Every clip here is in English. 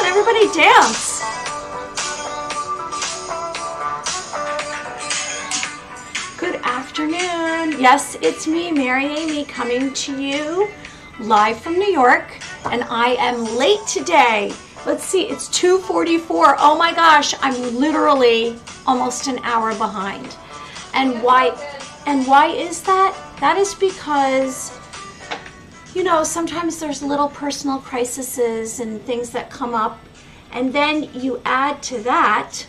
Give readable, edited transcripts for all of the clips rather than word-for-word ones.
everybody dance. Good afternoon. Yes, it's me, Mary Amy, coming to you live from New York, and I am late today. Let's see, it's 2:44. Oh my gosh, I'm literally almost an hour behind. And why is that? That is because, you know, sometimes there's little personal crises and things that come up, and then you add to that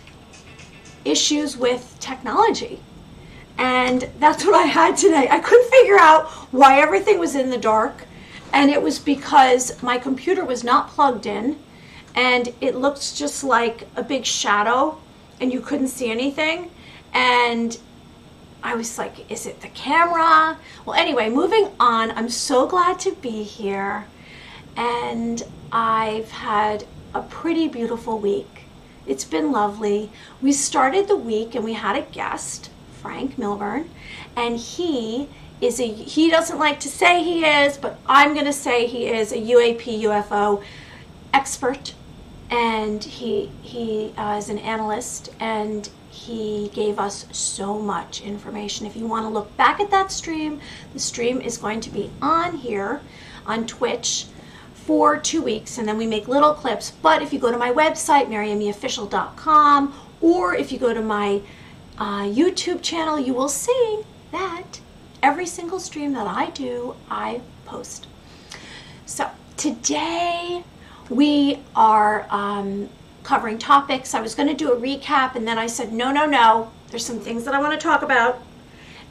issues with technology. And that's what I had today. I couldn't figure out why everything was in the dark, and it was because my computer was not plugged in, and it looked just like a big shadow, and you couldn't see anything. And I was like, is it the camera? Well, anyway, moving on. I'm so glad to be here, and I've had a pretty beautiful week. It's been lovely. We started the week and we had a guest, Frank Milburn, and he doesn't like to say he is, but I'm going to say he is a UAP UFO expert, and he is an analyst, and he gave us so much information. If you want to look back at that stream, the stream is going to be on here on Twitch for 2 weeks, and then we make little clips. But if you go to my website, maryamyofficial.com, or if you go to my YouTube channel, you will see that every single stream that I do, I post. So today we are covering topics. I was going to do a recap, and then I said, no, there's some things that I want to talk about.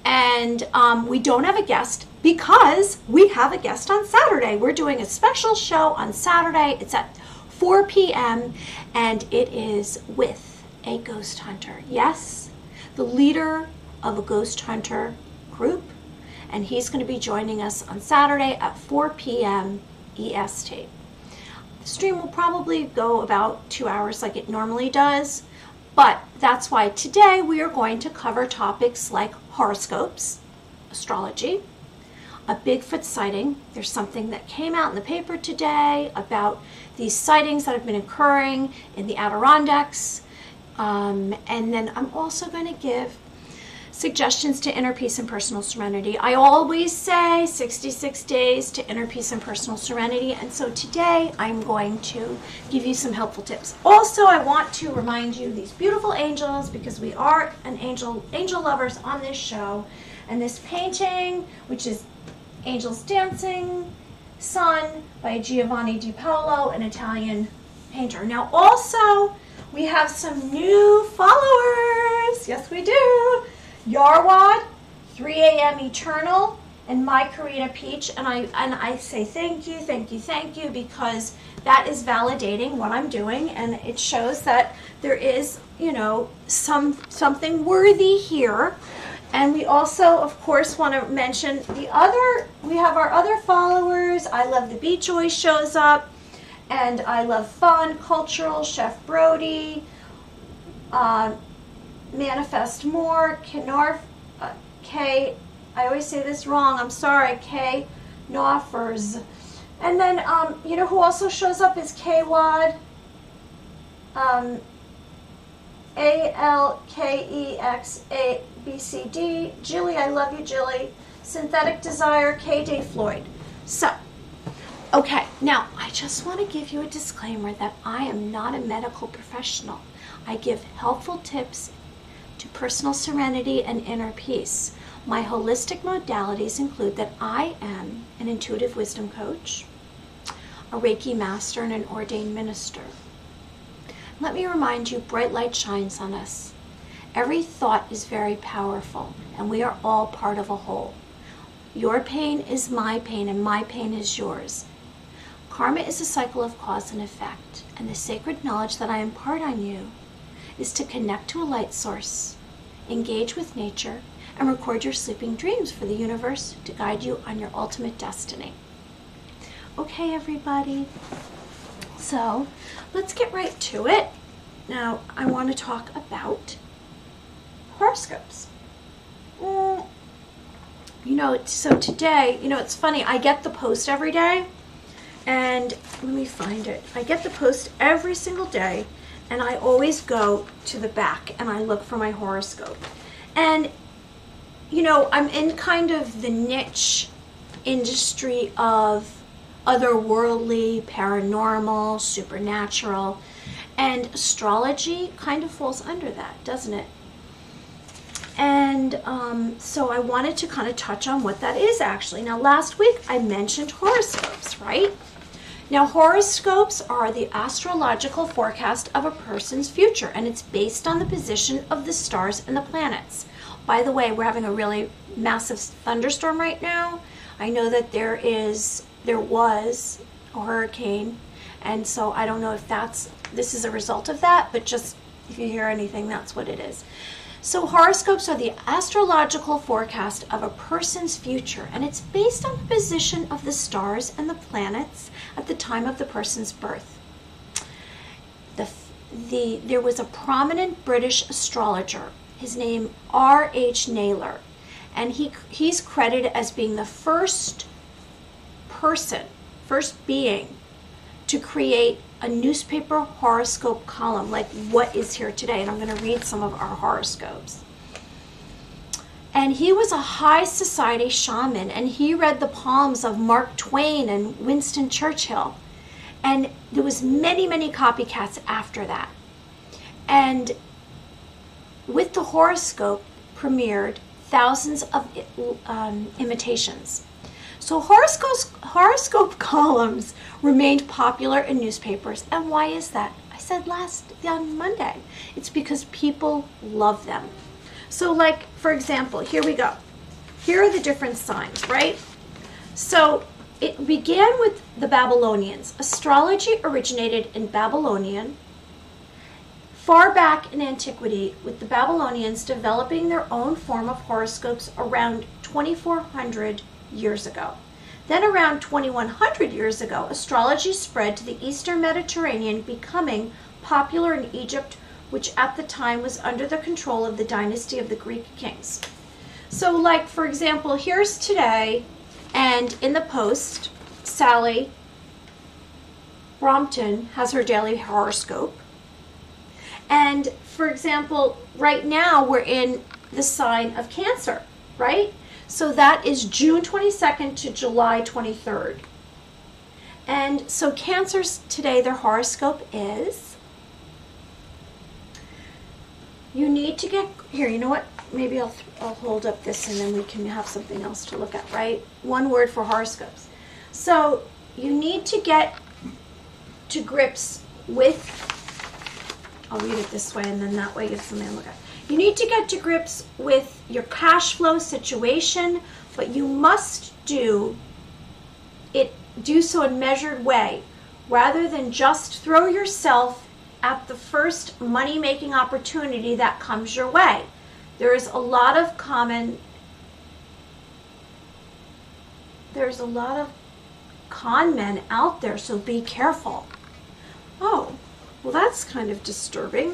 And we don't have a guest because we have a guest on Saturday. We're doing a special show on Saturday. It's at 4 p.m. and it is with a ghost hunter. Yes, the leader of a ghost hunter group, and he's going to be joining us on Saturday at 4 p.m. EST. The stream will probably go about 2 hours like it normally does, but that's why today we are going to cover topics like horoscopes, astrology, a Bigfoot sighting. There's something that came out in the paper today about these sightings that have been occurring in the Adirondacks, and then I'm also going to give suggestions to inner peace and personal serenity. I always say 66 days to inner peace and personal serenity, and so today I'm going to give you some helpful tips. Also, I want to remind you these beautiful angels, because we are an angel lovers on this show, and this painting, which is Angels Dancing Sun by Giovanni Di Paolo, an Italian painter. Now also, we have some new followers. Yes, we do. Yarwad, 3 a.m. Eternal, and My Karina Peach, and I say thank you, because that is validating what I'm doing, and it shows that there is, you know, something worthy here. And we also, of course, want to mention we have our other followers. I Love the Beach always shows up, and I Love Fun, Cultural, Chef Brody, Manifest More, Knarf, K, I always say this wrong, I'm sorry, K Knoffers. And then, you know who also shows up is KWAD, ALKEXABCD, Jilly, I love you, Jilly, Synthetic Desire, K Day Floyd. So, okay, now I just want to give you a disclaimer that I am not a medical professional. I give helpful tips to personal serenity and inner peace. My holistic modalities include that I am an intuitive wisdom coach, a Reiki master, and an ordained minister. Let me remind you, bright light shines on us. Every thought is very powerful, and we are all part of a whole. Your pain is my pain, and my pain is yours. Karma is a cycle of cause and effect, and the sacred knowledge that I impart on you is to connect to a light source, engage with nature, and record your sleeping dreams for the universe to guide you on your ultimate destiny. Okay, everybody. So let's get right to it. Now, I want to talk about horoscopes. You know, so today, you know, it's funny, I get the post every day, And let me find it. I get the post every single day, and I always go to the back and I look for my horoscope. And, you know, I'm in kind of the niche industry of otherworldly, paranormal, supernatural, and astrology kind of falls under that, doesn't it? And so I wanted to kind of touch on what that is actually. Now, last week I mentioned horoscopes, right? Now, horoscopes are the astrological forecast of a person's future, and it's based on the position of the stars and the planets. By the way, we're having a really massive thunderstorm right now. I know that there was a hurricane, and so I don't know if this is a result of that, but just if you hear anything, that's what it is. So horoscopes are the astrological forecast of a person's future, and it's based on the position of the stars and the planets at the time of the person's birth. There was a prominent British astrologer, his name R.H. Naylor, and he's credited as being the first being to create a newspaper horoscope column like what is here today. And I'm going to read some of our horoscopes. And he was a high society shaman, and he read the palms of Mark Twain and Winston Churchill. And there was many, many copycats after that. And with the horoscope premiered thousands of imitations. So horoscope columns remained popular in newspapers. And why is that? I said on Monday. It's because people love them. So like, for example, here we go. Here are the different signs, right? So it began with the Babylonians. Astrology originated in Babylonian, far back in antiquity, with the Babylonians developing their own form of horoscopes around 2400 years ago. Then around 2100 years ago, astrology spread to the Eastern Mediterranean, becoming popular in Egypt, which at the time was under the control of the dynasty of the Greek kings. So like, for example, here's today, and in the Post, Sally Brompton has her daily horoscope. And for example, right now we're in the sign of Cancer, right? So that is June 22nd to July 23rd. And so Cancers today, their horoscope is, you need to get, here, you know what? Maybe I'll hold up this and then we can have something else to look at, right? One word for horoscopes. So you need to get to grips with, I'll read it this way and then that way you have something to look at. You need to get to grips with your cash flow situation, but you must do so in a measured way, rather than just throw yourself at the first money-making opportunity that comes your way. There's a lot of con men out there, so be careful. Oh, well, that's kind of disturbing.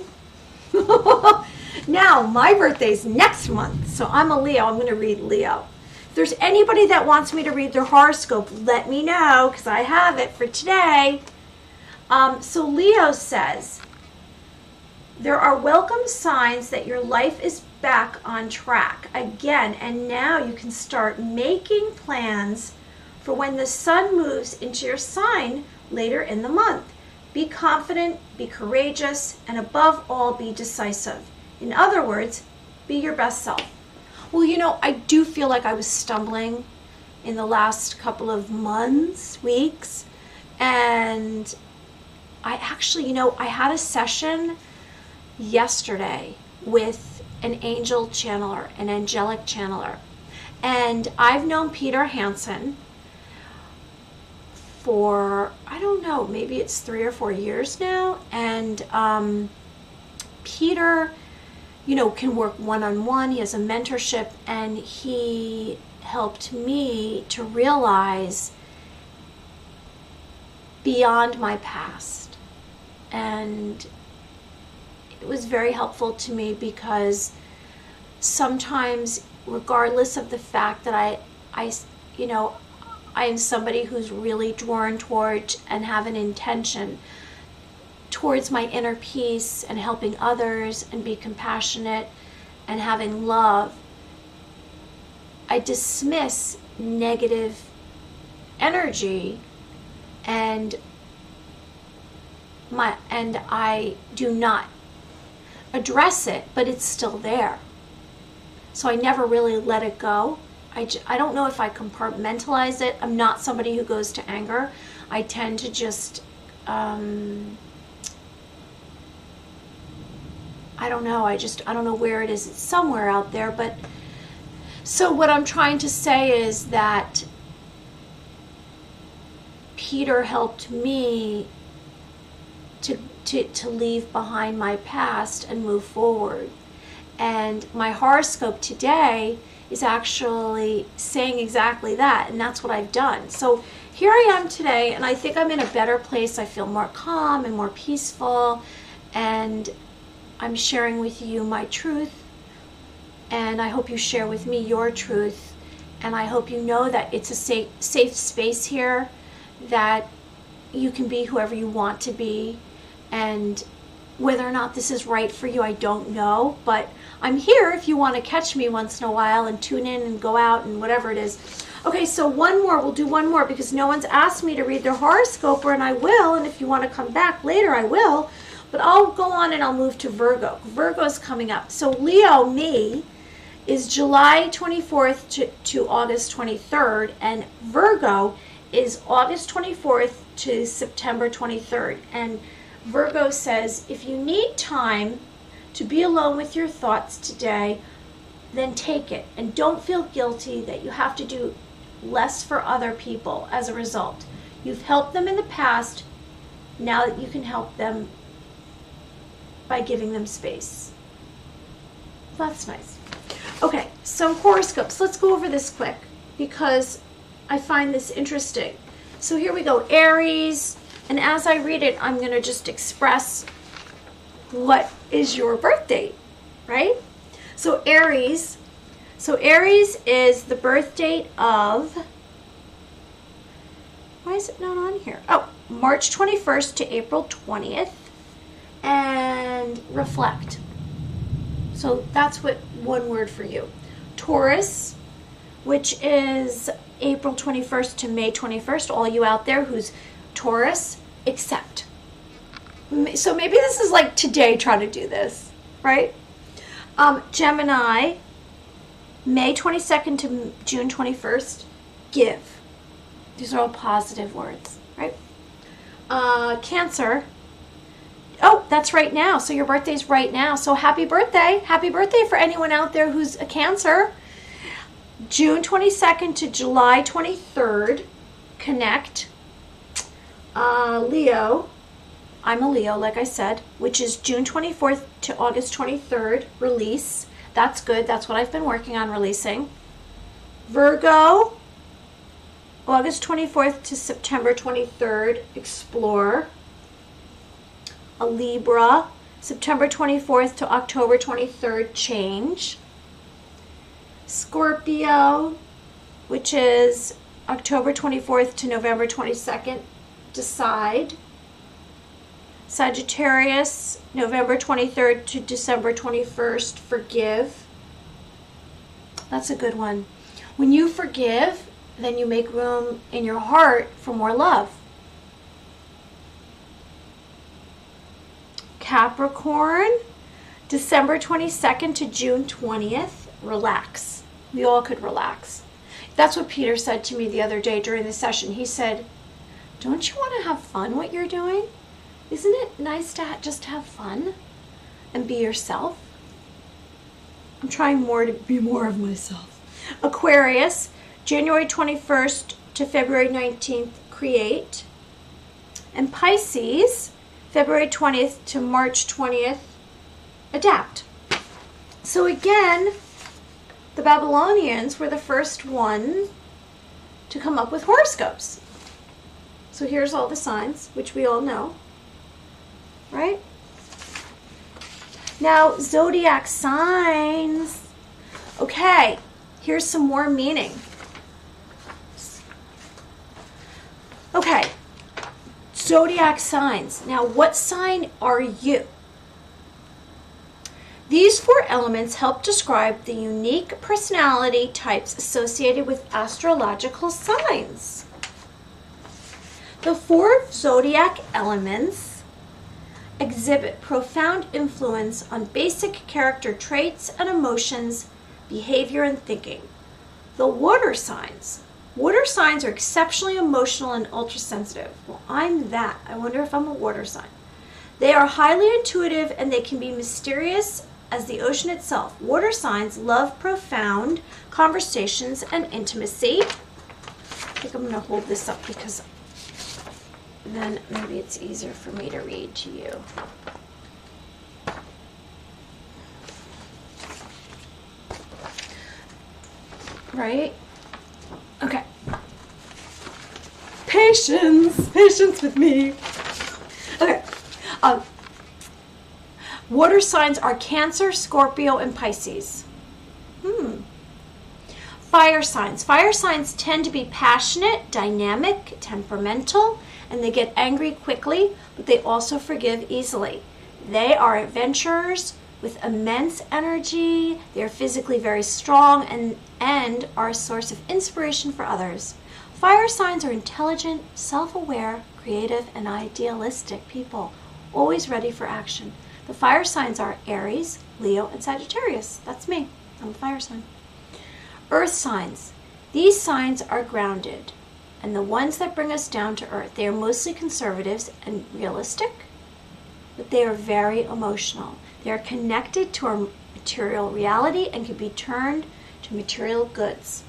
Now, my birthday's next month, so I'm a Leo. I'm going to read Leo. If there's anybody that wants me to read their horoscope, let me know, because I have it for today. So Leo says, there are welcome signs that your life is back on track again, and now you can start making plans for when the sun moves into your sign later in the month. Be confident, be courageous, and above all, be decisive. In other words, be your best self. Well, you know, I do feel like I was stumbling in the last couple of months, weeks, and I actually, you know, I had a session yesterday with an angel channeler, an angelic channeler, and I've known Peter Hansen for, I don't know, maybe it's 3 or 4 years now, and Peter, you know, can work one-on-one. He has a mentorship, and he helped me to realize beyond my past, and it was very helpful to me because sometimes, regardless of the fact that I you know, I am somebody who's really drawn towards and have an intention towards my inner peace and helping others and be compassionate and having love. I dismiss negative energy and I do not address it, but it's still there. So I never really let it go. I don't know if I compartmentalize it. I'm not somebody who goes to anger. I tend to just, I don't know. I don't know where it is. It's somewhere out there. But so what I'm trying to say is that Peter helped me to leave behind my past and move forward. And my horoscope today is actually saying exactly that, and that's what I've done. So here I am today, and I think I'm in a better place. I feel more calm and more peaceful, and I'm sharing with you my truth, and I hope you share with me your truth, and I hope you know that it's a safe space here, that you can be whoever you want to be, and whether or not this is right for you, I don't know, but I'm here if you want to catch me once in a while and tune in and go out and whatever it is. Okay, so one more. We'll do one more because no one's asked me to read their horoscope, and I will, and if you want to come back later, I will. But I'll go on and I'll move to Virgo. Virgo's coming up. So Leo, me, is July 24th to August 23rd, and Virgo is August 24th to September 23rd. And Virgo says, if you need time to be alone with your thoughts today, then take it. And don't feel guilty that you have to do less for other people as a result. You've helped them in the past. Now that you can help them by giving them space. That's nice. Okay, so horoscopes. Let's go over this quick because I find this interesting. So here we go. Aries. And as I read it, I'm going to just express what is your birth date, right? So Aries. So Aries is the birth date of, why is it not on here? Oh, March 21st to April 20th. And reflect. So that's what one word for you. Taurus, which is April 21st to May 21st. All you out there who's Taurus, accept. So maybe this is like today, try to do this, right? Gemini, May 22nd to June 21st, give. These are all positive words, right? Cancer, oh, that's right now. So your birthday's right now. So happy birthday. Happy birthday for anyone out there who's a Cancer. June 22nd to July 23rd, connect. Leo, I'm a Leo, like I said, which is June 24th to August 23rd, release. That's good. That's what I've been working on, releasing. Virgo, August 24th to September 23rd, explore. A Libra, September 24th to October 23rd, change. Scorpio, which is October 24th to November 22nd, decide. Sagittarius, November 23rd to December 21st, forgive. That's a good one. When you forgive, then you make room in your heart for more love. Capricorn, December 22nd to June 20th, relax. We all could relax. That's what Peter said to me the other day during the session. He said, don't you want to have fun what you're doing? Isn't it nice to just have fun and be yourself? I'm trying more to be more of myself. Aquarius, January 21st to February 19th, create. And Pisces, February 20th to March 20th, adapt. So again, the Babylonians were the first one to come up with horoscopes. So here's all the signs, which we all know, right? Now, zodiac signs. Okay, here's some more meaning. zodiac signs. Now, what sign are you? These 4 elements help describe the unique personality types associated with astrological signs. The 4 zodiac elements exhibit profound influence on basic character traits and emotions, behavior, and thinking. The water signs. Water signs are exceptionally emotional and ultra-sensitive. Well, I'm that. I wonder if I'm a water sign. They are highly intuitive and they can be mysterious as the ocean itself. Water signs love profound conversations and intimacy. I think I'm going to hold this up because then maybe it's easier for me to read to you. Right? Okay. Patience with me. Okay. Water signs are Cancer, Scorpio, and Pisces. Fire signs. Fire signs tend to be passionate, dynamic, temperamental, and they get angry quickly, but they also forgive easily. They are adventurers with immense energy. They are physically very strong and are a source of inspiration for others. Fire signs are intelligent, self-aware, creative, and idealistic people, always ready for action. The fire signs are Aries, Leo, and Sagittarius. That's me. I'm a fire sign. Earth signs. These signs are grounded, and the ones that bring us down to earth. They are mostly conservatives and realistic, but they are very emotional. They are connected to our material reality and can be turned to material goods.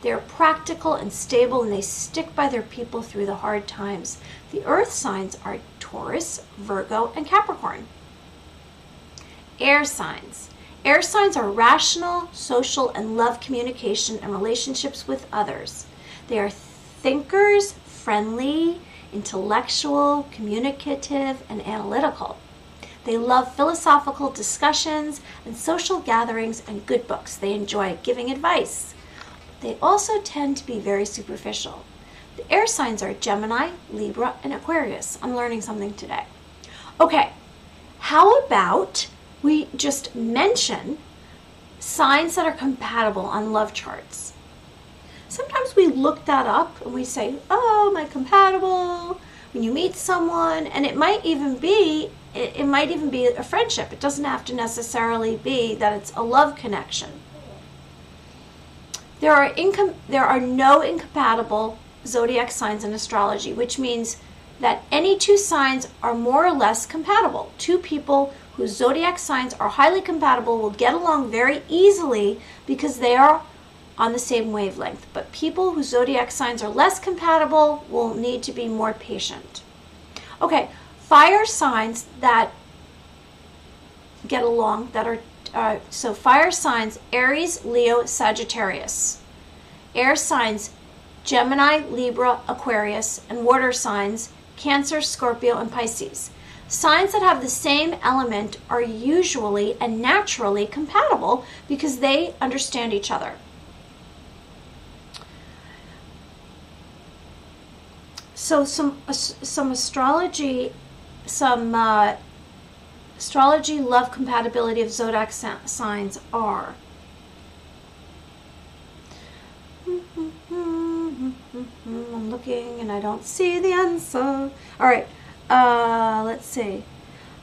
They are practical and stable, and they stick by their people through the hard times. The earth signs are Taurus, Virgo, and Capricorn. Air signs. Air signs are rational, social, and love communication and relationships with others. They are thinkers, friendly, intellectual, communicative, and analytical. They love philosophical discussions and social gatherings and good books. They enjoy giving advice. They also tend to be very superficial. The air signs are Gemini, Libra, and Aquarius. I'm learning something today. Okay, how about we just mention signs that are compatible on love charts? Sometimes we look that up and we say, oh, am I compatible? When you meet someone, and it might even be a friendship. It doesn't have to necessarily be that it's a love connection. There are no incompatible zodiac signs in astrology, which means that any 2 signs are more or less compatible. 2 people whose zodiac signs are highly compatible will get along very easily because they are on the same wavelength. But people whose zodiac signs are less compatible will need to be more patient. Okay, fire signs that get along, that are so fire signs, Aries, Leo, Sagittarius. Air signs, Gemini, Libra, Aquarius, and water signs, Cancer, Scorpio, and Pisces. Signs that have the same element are usually and naturally compatible because they understand each other. So some astrology love compatibility of zodiac signs are I'm looking and I don't see the answer. All right, let's see.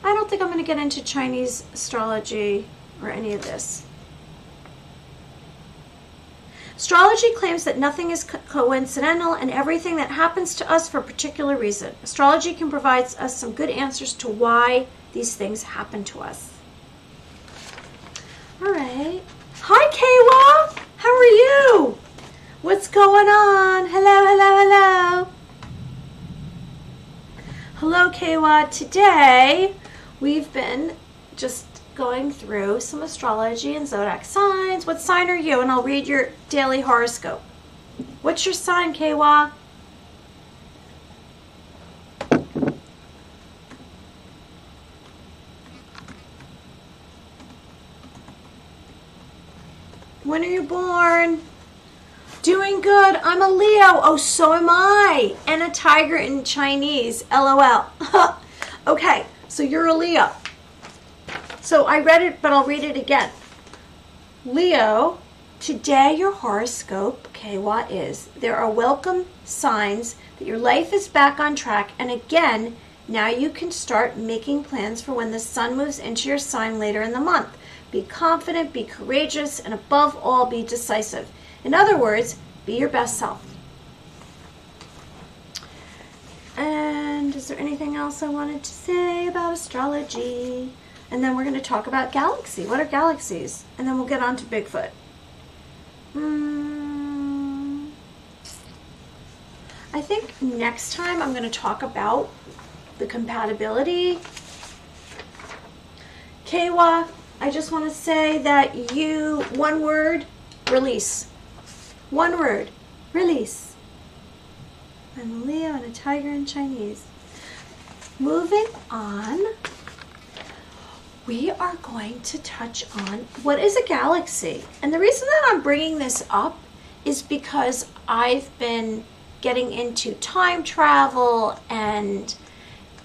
I don't think I'm going to get into Chinese astrology or any of this. Astrology claims that nothing is coincidental and everything that happens to us for a particular reason. Astrology can provide us some good answers to why these things happen to us. All right. Hi, Kayla. How are you? What's going on? Hello, hello, hello. Hello, Kayla. Today, we've been just going through some astrology and zodiac signs. What sign are you? And I'll read your daily horoscope. What's your sign, Kayla? When are you born? Doing good. I'm a Leo. Oh, so am I. And a tiger in Chinese. LOL. Okay, so you're a Leo. So I read it, but I'll read it again. Leo, today your horoscope, okay, what is? There are welcome signs that your life is back on track. And again, now you can start making plans for when the sun moves into your sign later in the month. Be confident, be courageous, and above all, be decisive. In other words, be your best self. And is there anything else I wanted to say about astrology? And then we're going to talk about galaxy. What are galaxies? And then we'll get on to Bigfoot. I think next time I'm going to talk about the compatibility. Kaywa, I just want to say that you, one word, release. One word, release. I'm Leo and a tiger in Chinese. Moving on, we are going to touch on what is a galaxy. And the reason that I'm bringing this up is because I've been getting into time travel and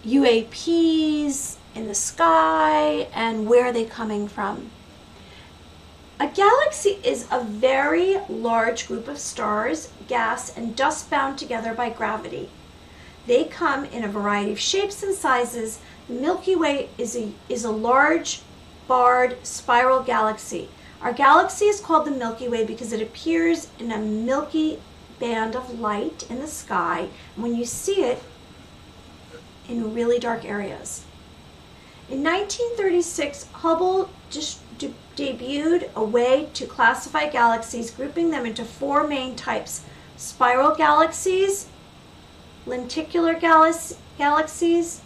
UAPs in the sky and where are they coming from. A galaxy is a very large group of stars, gas, and dust bound together by gravity. They come in a variety of shapes and sizes. The Milky Way is a large, barred, spiral galaxy. Our galaxy is called the Milky Way because it appears in a milky band of light in the sky when you see it in really dark areas. In 1936, Hubble debuted a way to classify galaxies, grouping them into four main types: spiral galaxies, lenticular galaxies,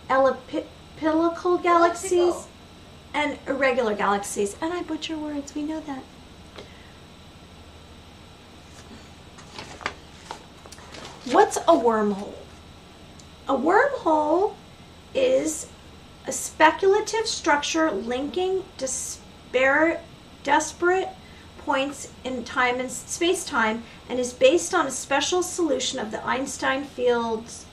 elliptical galaxies, and irregular galaxies. And I butcher words, we know that. What's a wormhole? A wormhole is a speculative structure linking desperate points in time and space-time and is based on a special solution of the Einstein field's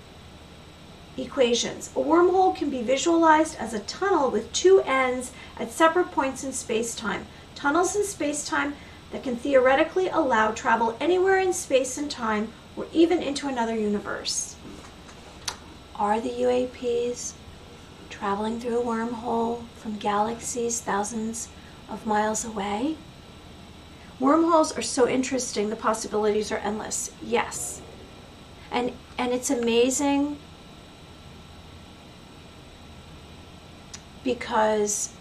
equations. A wormhole can be visualized as a tunnel with two ends at separate points in space-time. Tunnels in space-time that can theoretically allow travel anywhere in space and time or even into another universe. Are the UAPs traveling through a wormhole from galaxies thousands of miles away? Wormholes are so interesting. The possibilities are endless. Yes. And it's amazing because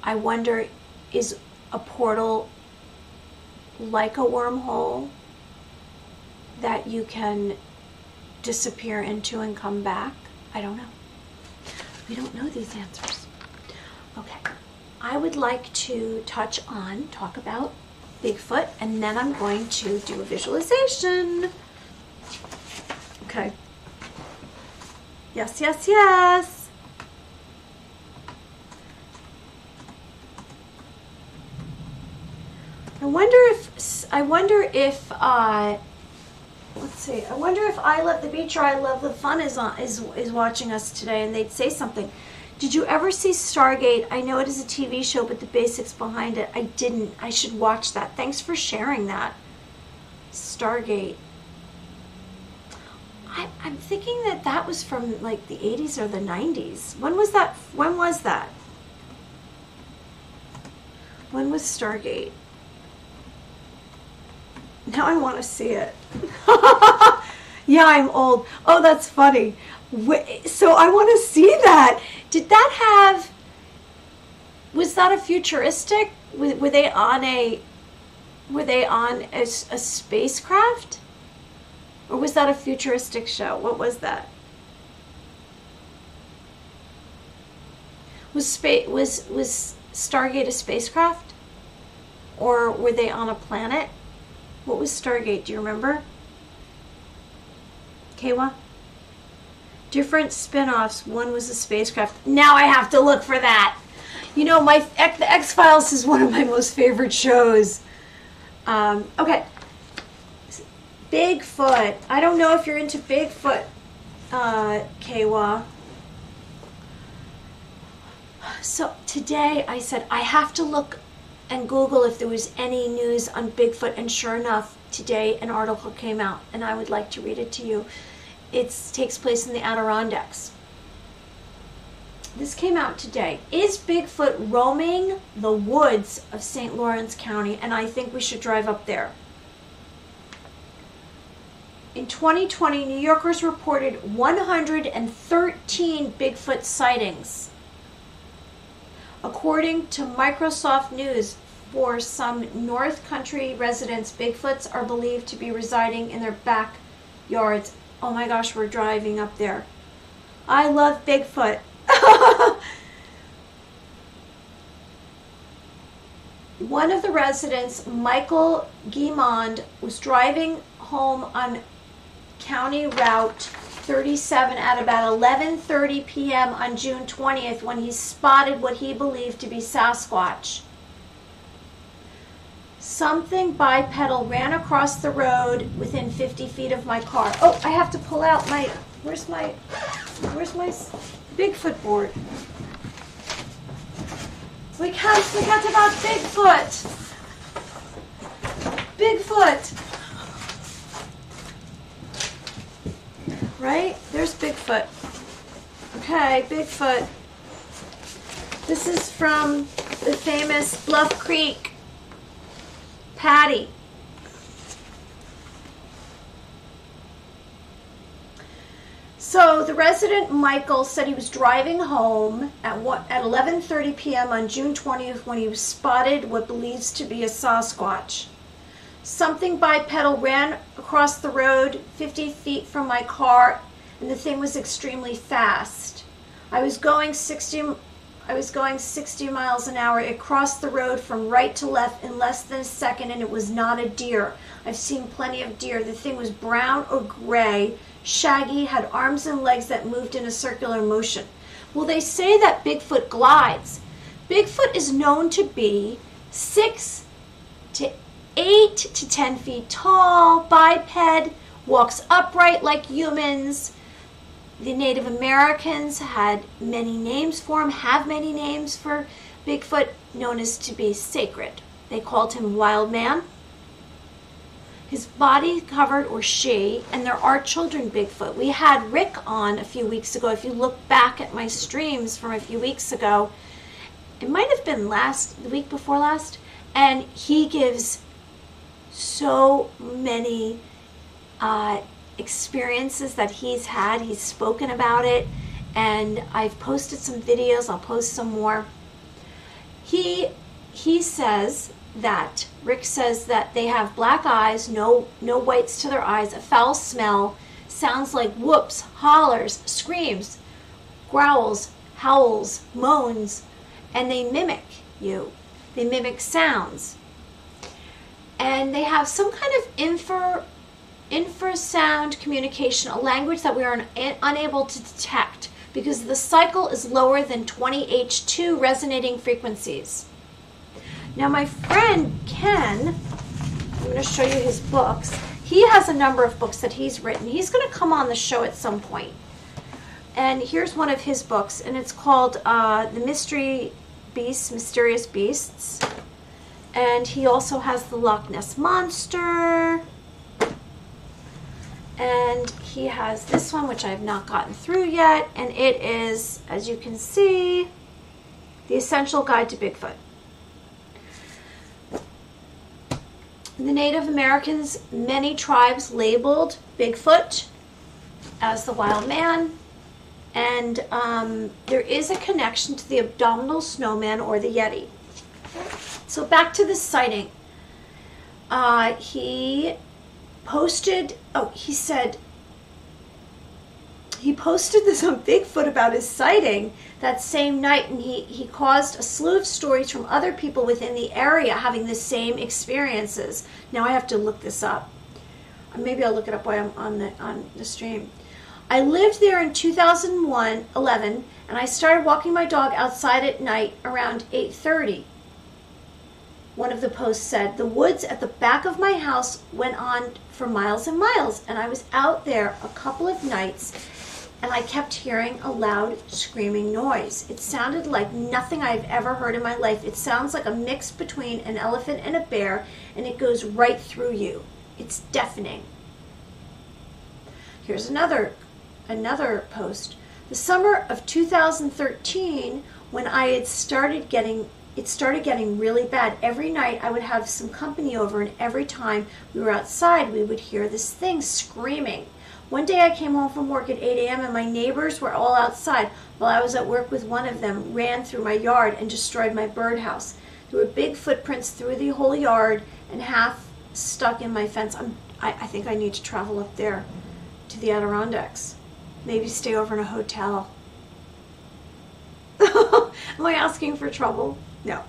I wonder, is a portal like a wormhole that you can disappear into and come back? I don't know. We don't know these answers. Okay, I would like to talk about Bigfoot, and then I'm going to do a visualization. Okay. Yes, yes, yes. I wonder if let's see. I wonder if I Love the Beach or I Love the Fun is watching us today, and they'd say something. Did you ever see Stargate? I know it is a TV show, but the basics behind it, I didn't. I should watch that. Thanks for sharing that. Stargate. I'm thinking that was from like the 80s or the 90s. When was that? When was that? When was Stargate? Now I want to see it. Yeah, I'm old. Oh, that's funny. So I want to see that. Did that have, was that a futuristic? Were they on a spacecraft? Or was that a futuristic show? What was that? Was Stargate a spacecraft? Or were they on a planet? What was Stargate? Do you remember? Kaywa? Different spin-offs. One was a spacecraft. Now I have to look for that. You know, the X-Files is one of my most favorite shows. Okay. Bigfoot. I don't know if you're into Bigfoot, Kawa. So today I said I have to look and Google if there was any news on Bigfoot, and sure enough, today an article came out, and I would like to read it to you. It takes place in the Adirondacks. This came out today. Is Bigfoot roaming the woods of St. Lawrence County? And I think we should drive up there. In 2020, New Yorkers reported 113 Bigfoot sightings. According to Microsoft News, for some North Country residents, Bigfoots are believed to be residing in their backyards. Oh my gosh, we're driving up there. I love Bigfoot. One of the residents, Michael Guimond, was driving home on County Route 37 at about 11:30 p.m. on June 20th when he spotted what he believed to be Sasquatch. Something bipedal ran across the road within 50 feet of my car. Oh, I have to pull out my, where's my Bigfoot board? We can't forget about Bigfoot. Bigfoot. Right? There's Bigfoot. Okay, Bigfoot. This is from the famous Bluff Creek. Patty. So the resident Michael said he was driving home at 11:30 p.m. on June 20th when he was spotted what believes to be a Sasquatch. Something bipedal ran across the road 50 feet from my car, and the thing was extremely fast. I was going 60 miles an hour. It crossed the road from right to left in less than a second, and it was not a deer. I've seen plenty of deer. The thing was brown or gray, shaggy, had arms and legs that moved in a circular motion. Well, they say that Bigfoot glides. Bigfoot is known to be 6 to 8 to 10 feet tall, biped, walks upright like humans. The Native Americans had many names for him, have many names for Bigfoot, known as to be sacred. They called him Wild Man. His body covered, or she, and there are children Bigfoot. We had Rick on a few weeks ago. If you look back at my streams from a few weeks ago, it might have been the week before last, and he gives so many experiences that he's had. He's spoken about it, and I've posted some videos. I'll post some more. He says that, Rick says that they have black eyes, no whites to their eyes, a foul smell, sounds like whoops, hollers, screams, growls, howls, moans, and they mimic you. They mimic sounds. And they have some kind of infrasound communication, a language that we are unable to detect because the cycle is lower than 20 H2 resonating frequencies. Now my friend Ken, I'm going to show you his books. He has a number of books that he's written. He's going to come on the show at some point. And here's one of his books, and it's called The Mystery Beasts, Mysterious Beasts. And he also has the Loch Ness Monster. And he has this one, which I have not gotten through yet. And it is, as you can see, The Essential Guide to Bigfoot. The Native Americans, many tribes labeled Bigfoot as the wild man. And there is a connection to the abominable snowman or the Yeti. So back to this sighting. He posted this on Bigfoot about his sighting that same night, and he caused a slew of stories from other people within the area having the same experiences. Now I have to look this up. Maybe I'll look it up while I'm on the stream. I lived there in 2011, and I started walking my dog outside at night around 8:30. one of the posts said, the woods at the back of my house went on for miles and miles, and I was out there a couple of nights, and I kept hearing a loud screaming noise. It sounded like nothing I've ever heard in my life. It sounds like a mix between an elephant and a bear, and it goes right through you. It's deafening. Here's another post. The summer of 2013, when it started getting really bad. Every night I would have some company over, and every time we were outside, we would hear this thing screaming. One day I came home from work at 8 a.m. and my neighbors were all outside while I was at work with one of them, ran through my yard and destroyed my birdhouse. There were big footprints through the whole yard and half stuck in my fence. I think I need to travel up there to the Adirondacks. Maybe stay over in a hotel. Am I asking for trouble? No.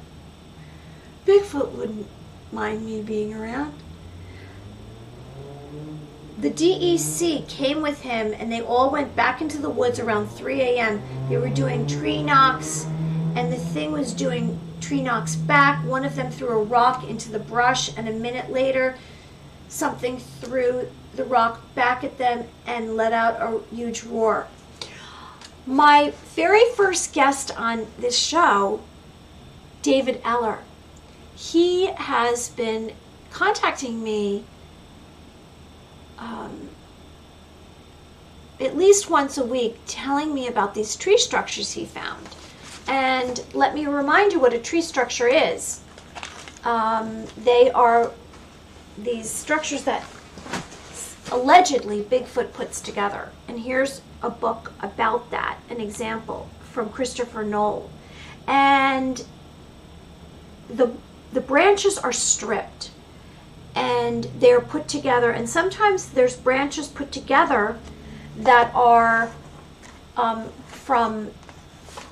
Bigfoot wouldn't mind me being around. The DEC came with him, and they all went back into the woods around 3 a.m. They were doing tree knocks, and the thing was doing tree knocks back. One of them threw a rock into the brush, and a minute later, something threw the rock back at them and let out a huge roar. My very first guest on this show, David Eller, he has been contacting me at least once a week, telling me about these tree structures he found. And let me remind you what a tree structure is. They are these structures that allegedly Bigfoot puts together. And here's a book about that, an example from Christopher Knoll. And the branches are stripped and they're put together, and sometimes there's branches put together that are from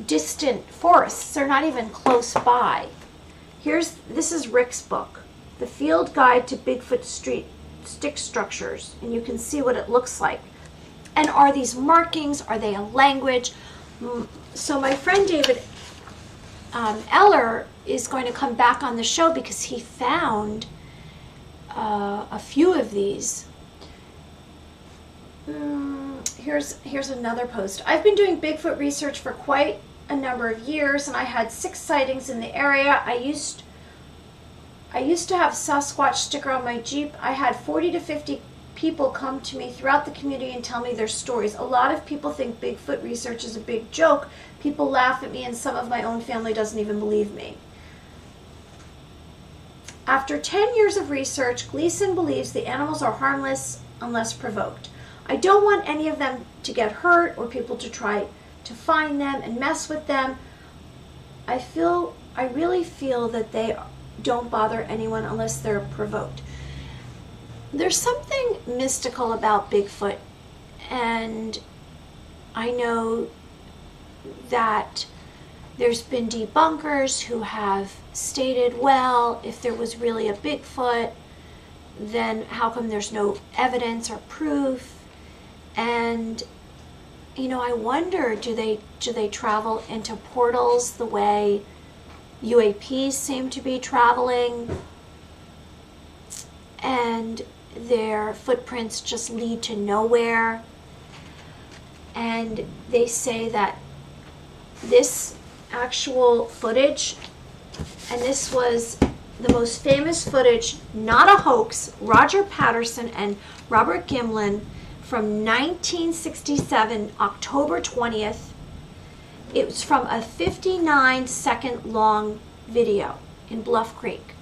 distant forests. They're not even close by. This is Rick's book, The Field Guide to Bigfoot Stick Structures, and you can see what it looks like. And are these markings? Are they a language? So my friend David Eller is going to come back on the show because he found a few of these. Here's another post. I've been doing Bigfoot research for quite a number of years, and I had 6 sightings in the area. I used to have Sasquatch sticker on my Jeep. I had 40 to 50 people come to me throughout the community and tell me their stories. A lot of people think Bigfoot research is a big joke. People laugh at me, and some of my own family doesn't even believe me. After 10 years of research, Gleason believes the animals are harmless unless provoked. I don't want any of them to get hurt or people to try to find them and mess with them. I really feel that they don't bother anyone unless they're provoked. There's something mystical about Bigfoot, and I know that there's been debunkers who have stated, well, if there was really a Bigfoot, then how come there's no evidence or proof? And I wonder, do they travel into portals the way UAPs seem to be traveling, and their footprints just lead to nowhere? And they say that this actual footage, and this was the most famous footage, not a hoax, Roger Patterson and Robert Gimlin, from 1967, October 20th. It was from a 59-second long video in Bluff Creek.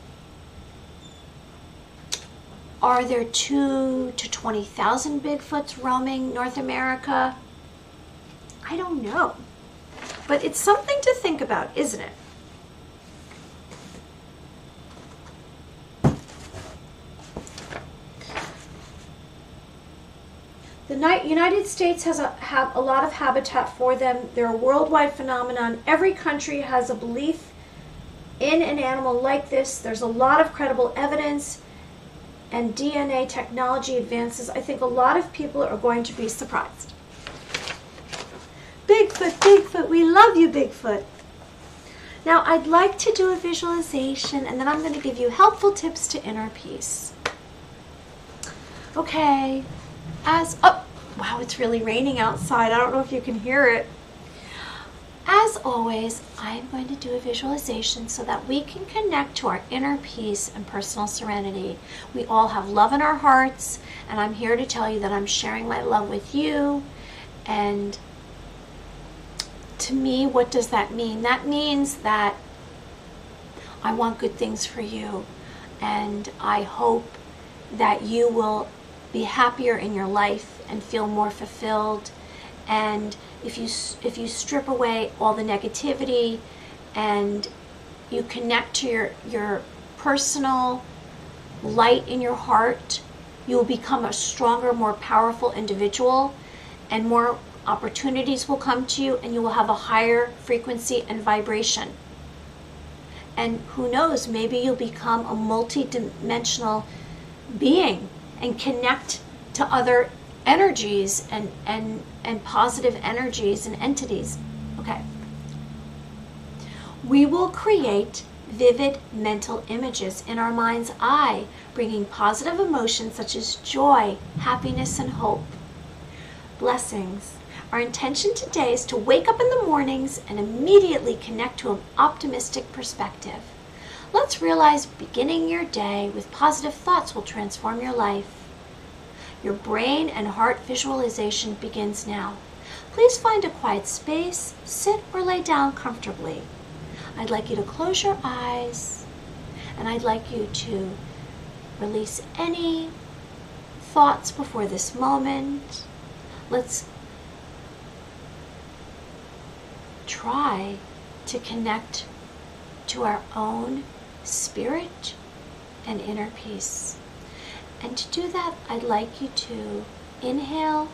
Are there 2,000 to 20,000 Bigfoots roaming North America? I don't know. But it's something to think about, isn't it? The United States has a lot of habitat for them. They're a worldwide phenomenon. Every country has a belief in an animal like this. There's a lot of credible evidence, and DNA technology advances. I think a lot of people are going to be surprised. Bigfoot, Bigfoot, we love you, Bigfoot. Now, I'd like to do a visualization, and then I'm going to give you helpful tips to inner peace. Okay, oh, wow, it's really raining outside. I don't know if you can hear it. As always, I'm going to do a visualization so that we can connect to our inner peace and personal serenity. We all have love in our hearts, and I'm here to tell you that I'm sharing my love with you. And to me, what does that mean? That means that I want good things for you, and I hope that you will be happier in your life and feel more fulfilled. And if you strip away all the negativity and you connect to your personal light in your heart, you will become a stronger, more powerful individual, and more opportunities will come to you, and you will have a higher frequency and vibration. And who knows, maybe you'll become a multi-dimensional being and connect to other energies and positive energies and entities. Okay. We will create vivid mental images in our mind's eye, bringing positive emotions such as joy, happiness, and hope. Blessings. Our intention today is to wake up in the mornings and immediately connect to an optimistic perspective. Let's realize beginning your day with positive thoughts will transform your life. Your brain and heart visualization begins now. Please find a quiet space, sit or lay down comfortably. I'd like you to close your eyes, and I'd like you to release any thoughts before this moment. Let's try to connect to our own spirit and inner peace. And to do that, I'd like you to inhale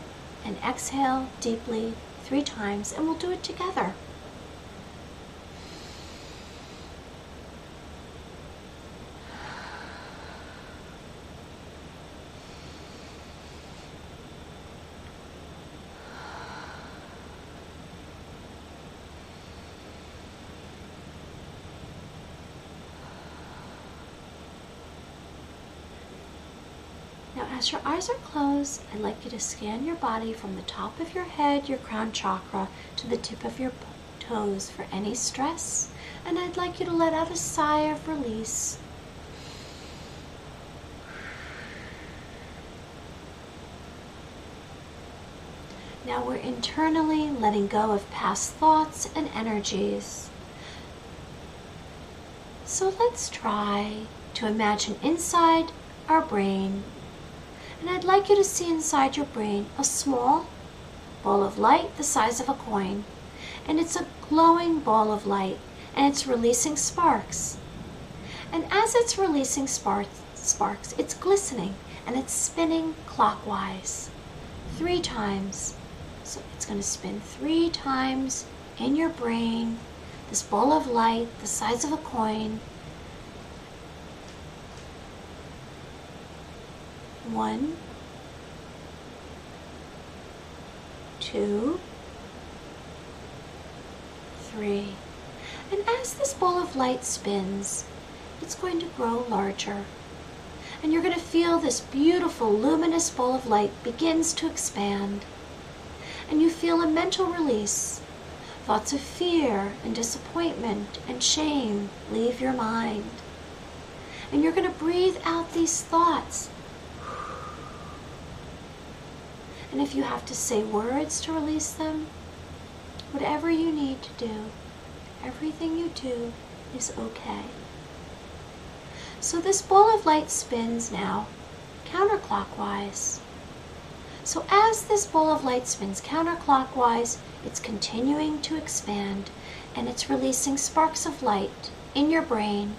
and exhale deeply 3 times, and we'll do it together. Now, as your eyes are closed, I'd like you to scan your body from the top of your head, your crown chakra, to the tip of your toes for any stress. And I'd like you to let out a sigh of release. Now we're internally letting go of past thoughts and energies. So let's try to imagine inside our brain. And I'd like you to see inside your brain a small ball of light the size of a coin. And it's a glowing ball of light, and it's releasing sparks. And as it's releasing sparks, it's glistening, and it's spinning clockwise 3 times. So it's going to spin 3 times in your brain, this ball of light the size of a coin. 1, 2, 3. And as this ball of light spins, it's going to grow larger. And you're going to feel this beautiful luminous ball of light begins to expand. And you feel a mental release. Thoughts of fear and disappointment and shame leave your mind. And you're going to breathe out these thoughts. And if you have to say words to release them, whatever you need to do, everything you do is okay. So this ball of light spins now counterclockwise. So as this ball of light spins counterclockwise, it's continuing to expand, and it's releasing sparks of light in your brain.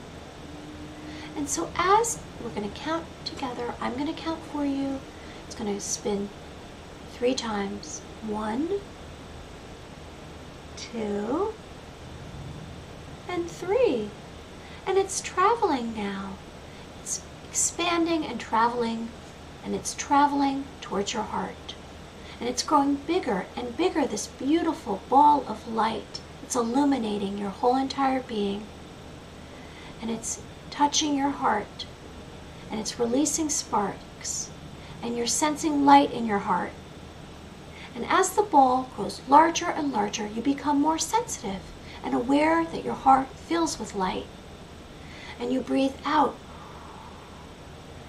And so as we're going to count together, I'm going to count for you. It's going to spin 3 times. 1, 2, and 3. And it's traveling now. It's expanding and traveling, and it's traveling towards your heart. And it's growing bigger and bigger, this beautiful ball of light. It's illuminating your whole entire being. And it's touching your heart. And it's releasing sparks. And you're sensing light in your heart. And as the ball grows larger and larger, you become more sensitive and aware that your heart fills with light. And you breathe out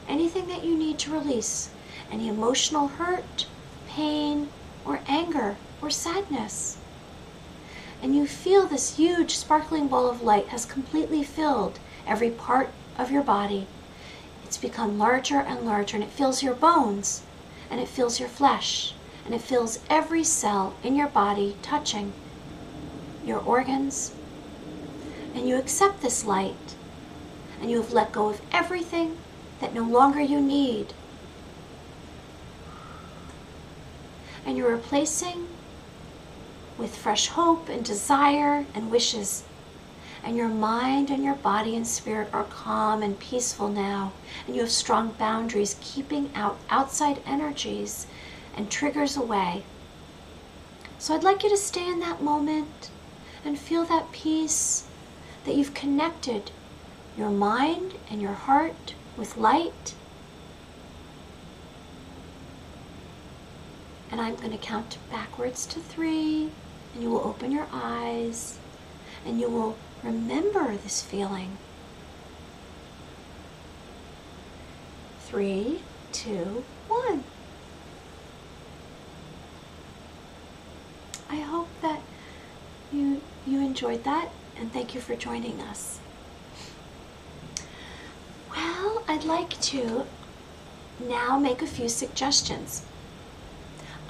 anything that you need to release, any emotional hurt, pain, or anger, or sadness. And you feel this huge sparkling ball of light has completely filled every part of your body. It's become larger and larger, and it fills your bones, and it fills your flesh, and it fills every cell in your body, touching your organs. And you accept this light, and you have let go of everything that no longer you need. And you're replacing with fresh hope and desire and wishes. And your mind and your body and spirit are calm and peaceful now. And you have strong boundaries, keeping out outside energies and triggers away. So I'd like you to stay in that moment and feel that peace, that you've connected your mind and your heart with light. And I'm going to count backwards to 3, and you will open your eyes, and you will remember this feeling. 3, 2, 1. I hope that you enjoyed that, and thank you for joining us. Well, I'd like to now make a few suggestions.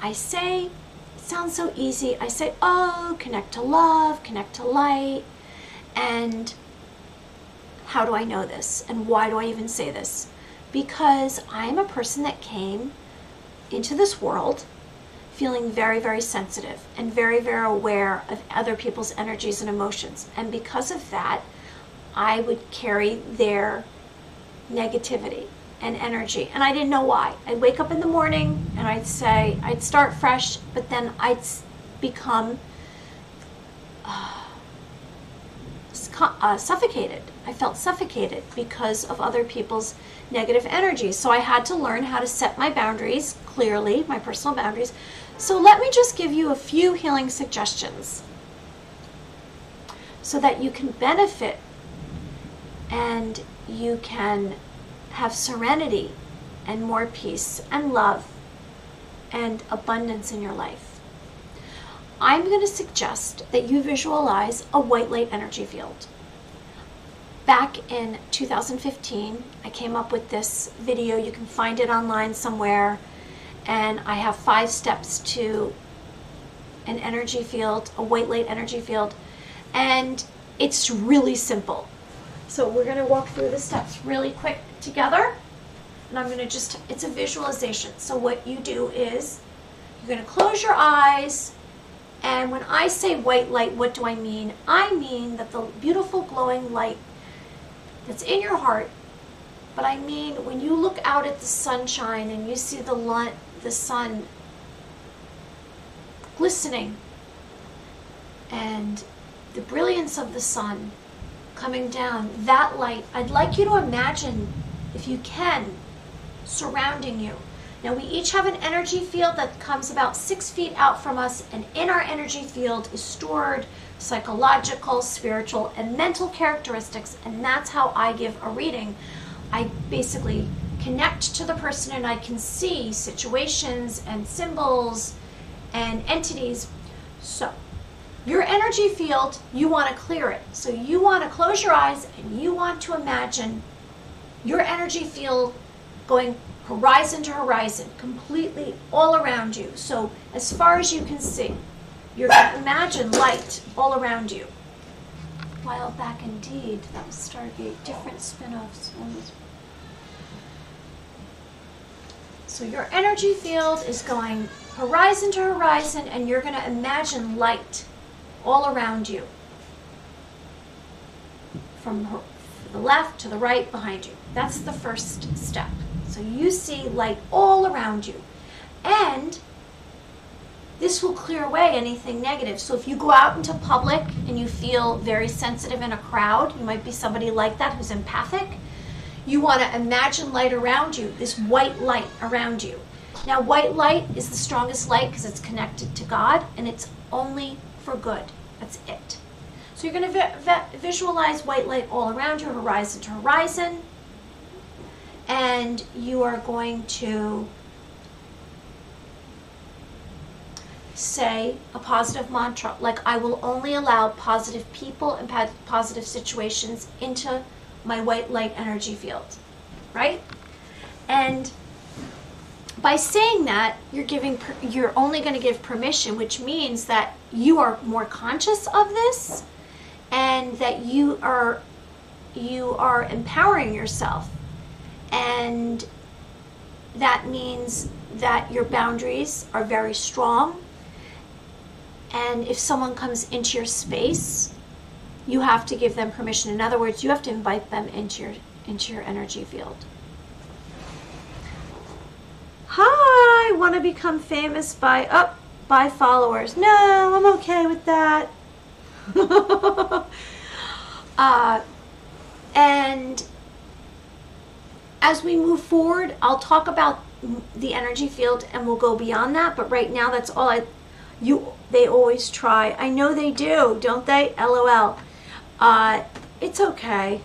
I say, it sounds so easy, I say, oh, connect to love, connect to light, and how do I know this? And why do I even say this? Because I'm a person that came into this world feeling very, very sensitive and very, very aware of other people's energies and emotions. And because of that, I would carry their negativity and energy, and I didn't know why. I'd wake up in the morning and I'd start fresh, but then I'd become suffocated. I felt suffocated because of other people's negative energy. So I had to learn how to set my boundaries clearly, my personal boundaries. So let me just give you a few healing suggestions so that you can benefit and you can have serenity and more peace and love and abundance in your life. I'm going to suggest that you visualize a white light energy field. Back in 2015, I came up with this video. You can find it online somewhere. And I have 5 steps to an energy field, a white light energy field. And it's really simple. So we're going to walk through the steps really quick together. And I'm going to it's a visualization. So what you do is you're going to close your eyes. And when I say white light, what do I mean? I mean that the beautiful glowing light that's in your heart. But I mean when you look out at the sunshine and you see the sun glistening and the brilliance of the sun coming down, that light, I'd like you to imagine, if you can, surrounding you. Now we each have an energy field that comes about 6 feet out from us, and in our energy field is stored psychological, spiritual, and mental characteristics, and that's how I give a reading. I basically connect to the person and I can see situations and symbols and entities. So your energy field, you want to clear it. So you want to close your eyes and you want to imagine your energy field going horizon to horizon, completely all around you. So as far as you can see, you're going to imagine light all around you. A while back indeed, that was Stargate, different spin-offs. So your energy field is going horizon to horizon, and you're going to imagine light all around you. From the left to the right behind you. That's the first step. So you see light all around you. And this will clear away anything negative. So if you go out into public and you feel very sensitive in a crowd, you might be somebody like that who's empathic, you want to imagine light around you, this white light around you. Now, white light is the strongest light because it's connected to God, and it's only for good. That's it. So you're going to visualize white light all around you, horizon to horizon, and you are going to say a positive mantra, like, I will only allow positive people and positive situations into my white light energy field, right? And by saying that, you're only going to give permission, which means that you are more conscious of this, and that you are empowering yourself, and that means that your boundaries are very strong. And if someone comes into your space, you have to give them permission. In other words, you have to invite them into your energy field. Hi, want to become famous by followers? No, I'm okay with that. And as we move forward, I'll talk about the energy field and we'll go beyond that. But right now, that's all they always try. I know they do, don't they? LOL. It's okay.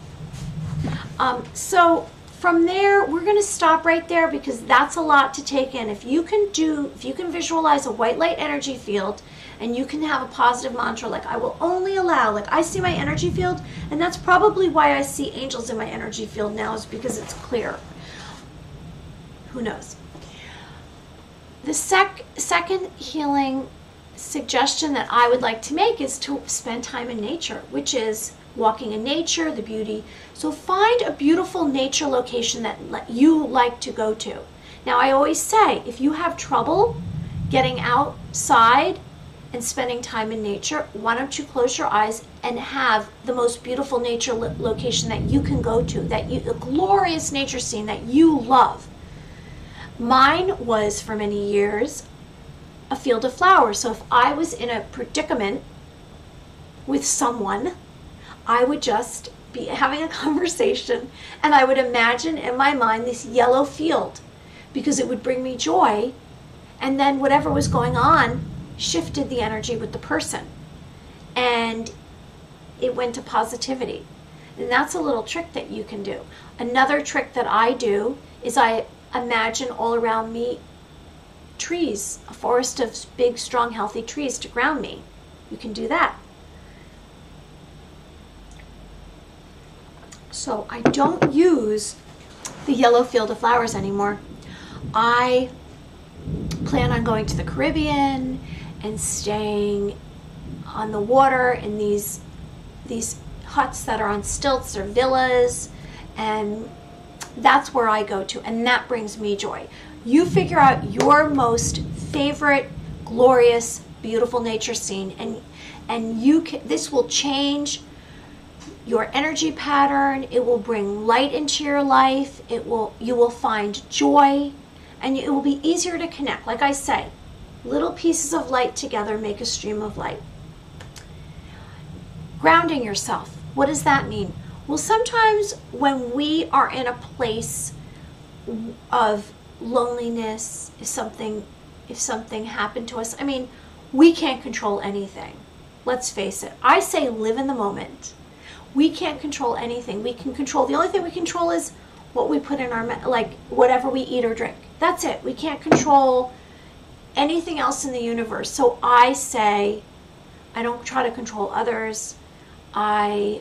So from there, we're going to stop right there because that's a lot to take in. If you can visualize a white light energy field, and you can have a positive mantra like, I will only allow, like, I see my energy field, and that's probably why I see angels in my energy field now, is because it's clear. Who knows? The second healing suggestion that I would like to make is to spend time in nature, which is walking in nature, the beauty. So find a beautiful nature location that you like to go to. Now, I always say, if you have trouble getting outside and spending time in nature, why don't you close your eyes and have the most beautiful nature location that you can go to, a glorious nature scene that you love. Mine was, for many years, a field of flowers. So if I was in a predicament with someone, I would just be having a conversation and I would imagine in my mind this yellow field, because it would bring me joy, and then whatever was going on shifted the energy with the person and it went to positivity. And that's a little trick that you can do. Another trick that I do is I imagine all around me trees, a forest of big, strong, healthy trees to ground me. You can do that. So I don't use the yellow field of flowers anymore. I plan on going to the Caribbean and staying on the water in these huts that are on stilts or villas, and that's where I go to, and that brings me joy. You figure out your most favorite, glorious, beautiful nature scene, and this will change your energy pattern. It will bring light into your life. You will find joy, and it will be easier to connect. Like I say, little pieces of light together make a stream of light. Grounding yourself. What does that mean? Well, sometimes when we are in a place of loneliness, if something happened to us, I mean, we can't control anything. Let's face it. I say live in the moment. We can't control anything. The only thing we control is what we put in our, like whatever we eat or drink. That's it. We can't control anything else in the universe. So I say, I don't try to control others. I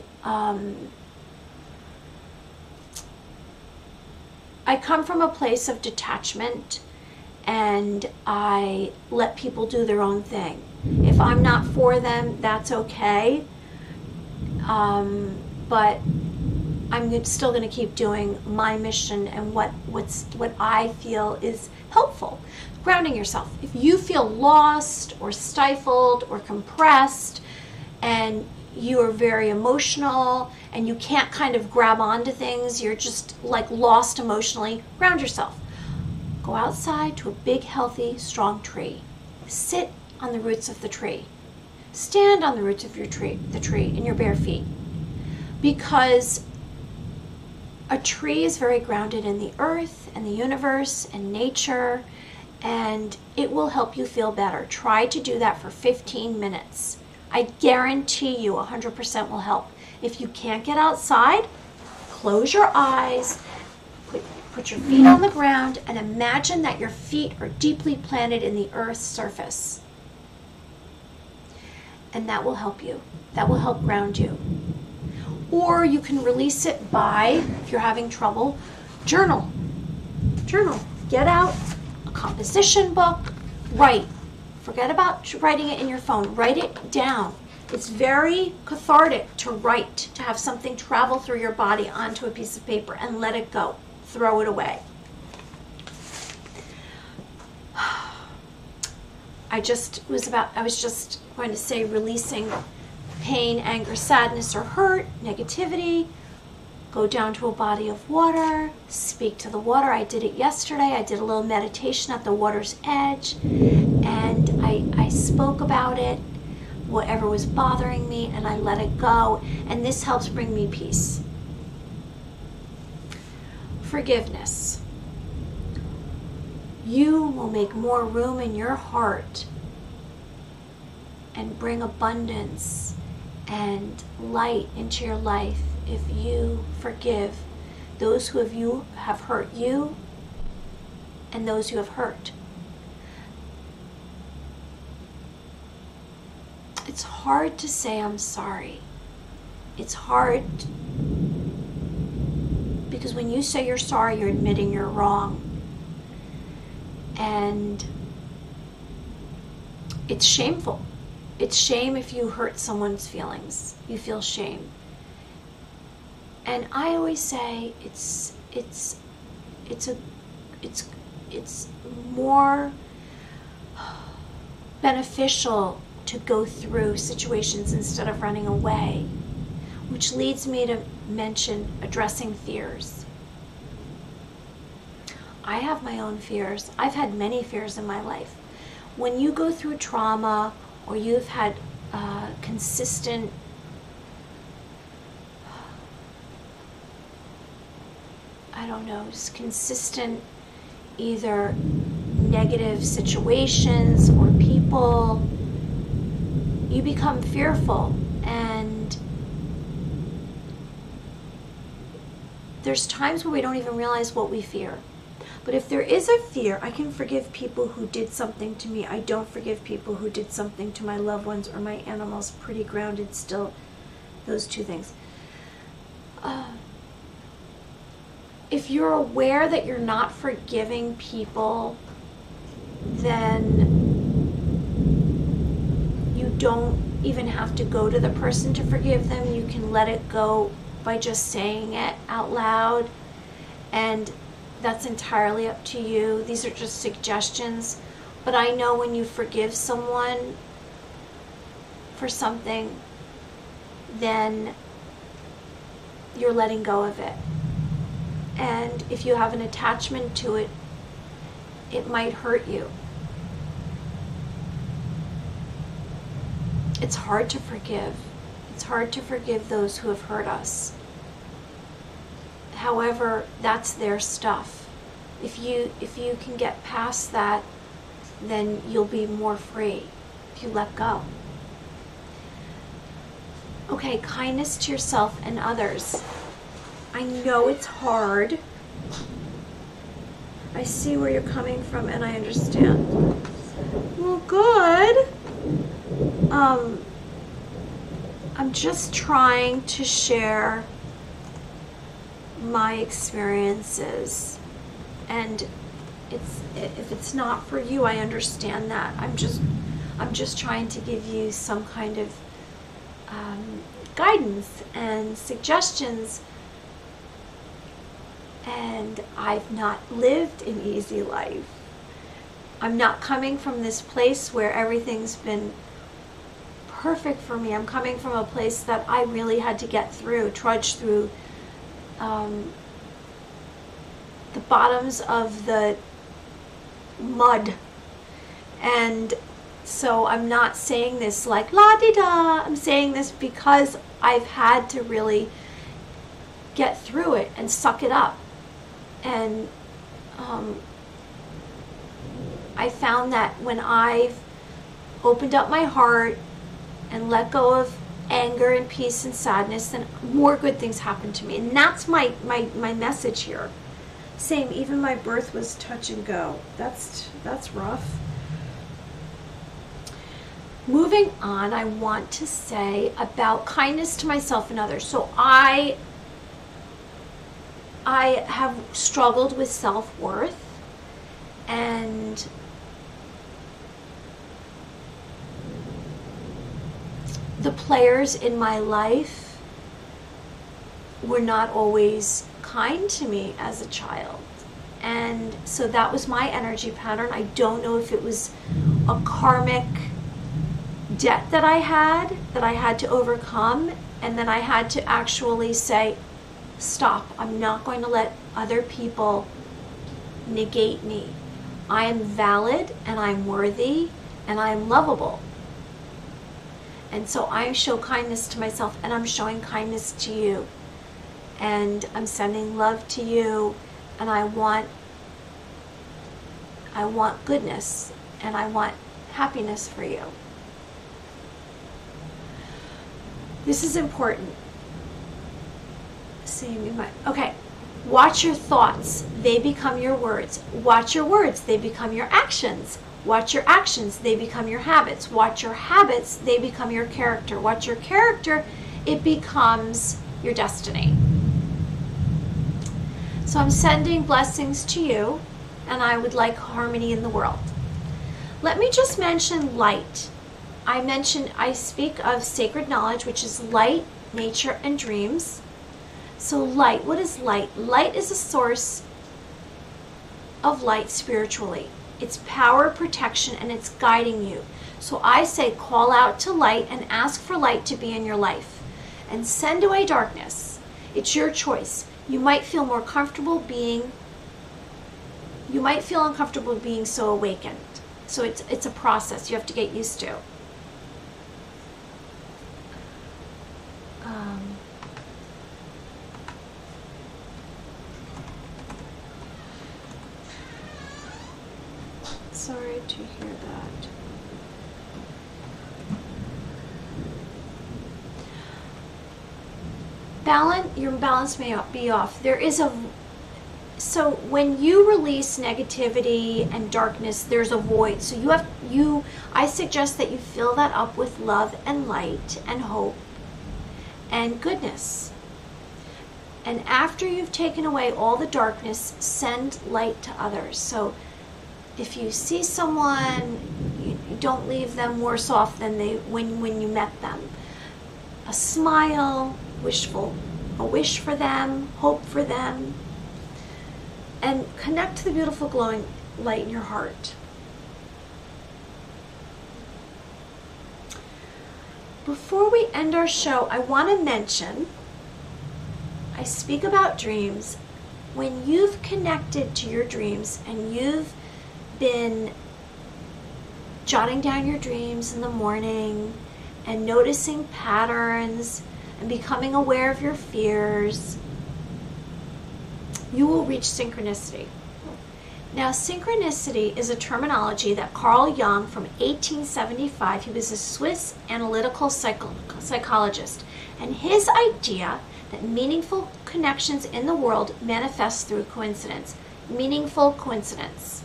come from a place of detachment, and I let people do their own thing. If I'm not for them, that's okay. But I'm still going to keep doing my mission and what I feel is helpful. Grounding yourself. If you feel lost or stifled or compressed and you are very emotional and you can't kind of grab onto things, you're just like lost emotionally, ground yourself. Go outside to a big, healthy, strong tree. Sit on the roots of the tree. Stand on the roots of the tree in your bare feet. Because a tree is very grounded in the earth and the universe and nature, and it will help you feel better. Try to do that for 15 minutes. I guarantee you 100% will help. If you can't get outside, close your eyes, put your feet on the ground, and imagine that your feet are deeply planted in the earth's surface. And that will help you. That will help ground you. Or you can release it by, if you're having trouble, journal. Journal. Get out a composition book. Write. Forget about writing it in your phone. Write it down. It's very cathartic to write, to have something travel through your body onto a piece of paper and let it go. Throw it away. I was just going to say releasing pain, anger, sadness, or hurt, negativity. Go down to a body of water, speak to the water. I did it yesterday. I did a little meditation at the water's edge, and I spoke about it, whatever was bothering me, and I let it go, and this helps bring me peace. Forgiveness. You will make more room in your heart and bring abundance and light into your life if you forgive those who have hurt you and those who have hurt. It's hard to say I'm sorry. It's hard because when you say you're sorry, you're admitting you're wrong. And it's shameful. It's shame if you hurt someone's feelings. You feel shame. And I always say it's more beneficial to go through situations instead of running away, which leads me to mention addressing fears. I have my own fears. I've had many fears in my life. When you go through trauma or you've had consistent just consistent either negative situations or people, you become fearful, and there's times where we don't even realize what we fear. But if there is a fear, I can forgive people who did something to me. I don't forgive people who did something to my loved ones or my animals. Pretty grounded still, those two things. If you're aware that you're not forgiving people, then you don't even have to go to the person to forgive them. You can let it go by just saying it out loud, and that's entirely up to you. These are just suggestions, but I know when you forgive someone for something, then you're letting go of it. And if you have an attachment to it, it might hurt you. It's hard to forgive. It's hard to forgive those who have hurt us. However, that's their stuff. If you can get past that, then you'll be more free if you let go. Okay, kindness to yourself and others. I know it's hard. I see where you're coming from and I understand. Well, good. I'm just trying to share my experiences, and if it's not for you, I understand that. I'm just trying to give you some kind of guidance and suggestions. And I've not lived an easy life. I'm not coming from this place where everything's been perfect for me. I'm coming from a place that I really had to get through, trudge through the bottoms of the mud. And So I'm not saying this like la-di-da. I'm saying this because I've had to really get through it and suck it up. And I found that when I've opened up my heart and let go of anger and peace and sadness, then more good things happen to me. And that's my message here. Same, even my birth was touch and go. That's rough. Moving on, I want to say about kindness to myself and others. So I have struggled with self-worth, and the players in my life were not always kind to me as a child. And so that was my energy pattern. I don't know if it was a karmic debt that I had to overcome, and then I had to actually say, stop, I'm not going to let other people negate me. I am valid, and I'm worthy, and I'm lovable. And so I show kindness to myself, and I'm showing kindness to you. And I'm sending love to you, and I want goodness, and I want happiness for you. This is important. Okay. Watch your thoughts. They become your words. Watch your words. They become your actions. Watch your actions. They become your habits. Watch your habits. They become your character. Watch your character. It becomes your destiny. So I'm sending blessings to you, and I would like harmony in the world. Let me just mention light. I speak of sacred knowledge, which is light, nature, and dreams. So light, what is light? Light is a source of light spiritually. It's power, protection, and it's guiding you. So I say call out to light and ask for light to be in your life. And send away darkness. It's your choice. You might feel more comfortable being, you might feel uncomfortable being so awakened. So it's a process you have to get used to. Sorry to hear that. Your balance may be off. So when you release negativity and darkness, there's a void. So I suggest that you fill that up with love and light and hope and goodness. And after you've taken away all the darkness, send light to others. So if you see someone, you don't leave them worse off than when you met them. A smile, a wish for them, hope for them, and connect to the beautiful glowing light in your heart. Before we end our show, I want to mention, I speak about dreams. When you've connected to your dreams and you've been jotting down your dreams in the morning and noticing patterns and becoming aware of your fears, you will reach synchronicity. Now, synchronicity is a terminology that Carl Jung from 1875, he was a Swiss analytical psychologist, and his idea that meaningful connections in the world manifest through coincidence. Meaningful coincidence.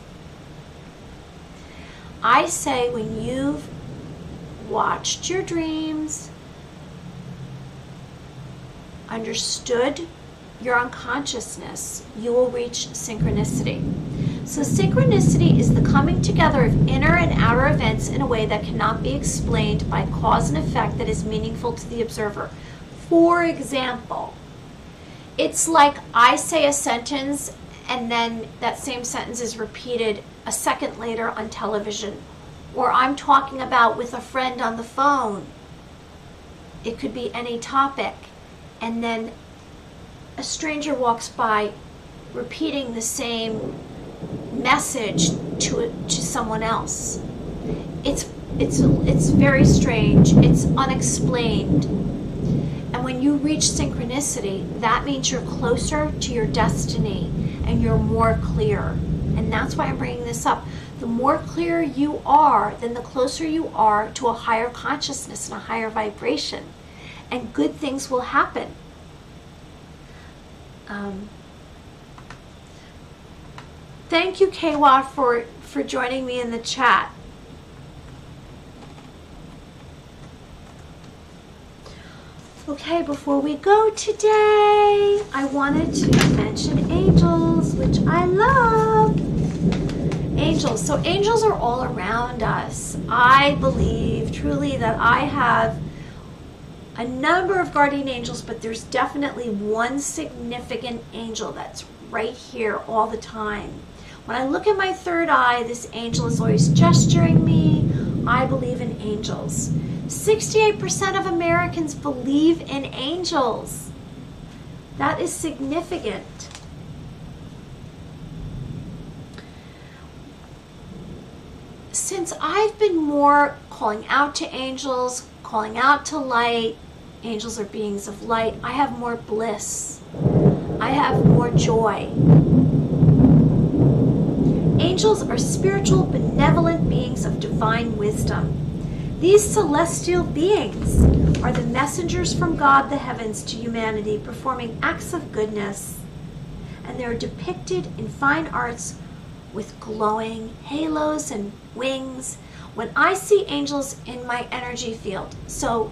I say when you've watched your dreams, understood your unconsciousness, you will reach synchronicity. So synchronicity is the coming together of inner and outer events in a way that cannot be explained by cause and effect that is meaningful to the observer. For example, it's like I say a sentence and then that same sentence is repeated a second later on television, or I'm talking about with a friend on the phone. It could be any topic, and then a stranger walks by repeating the same message to someone else. It's It's very strange. It's unexplained. And when you reach synchronicity, that means you're closer to your destiny and you're more clear. And that's why I'm bringing this up. The more clear you are, then the closer you are to a higher consciousness and a higher vibration. And good things will happen. Thank you, Kwa, for joining me in the chat. Okay, before we go today, I wanted to mention angels, which I love. Angels. So angels are all around us. I believe truly that I have a number of guardian angels, but there's definitely one significant angel that's right here all the time. When I look at my third eye, this angel is always gesturing me. I believe in angels. 68% of Americans believe in angels. That is significant. Since I've been more calling out to angels, calling out to light, angels are beings of light, I have more bliss. I have more joy. Angels are spiritual, benevolent beings of divine wisdom. These celestial beings are the messengers from God, the heavens, to humanity, performing acts of goodness. And they're depicted in fine arts with glowing halos and wings. When I see angels in my energy field, so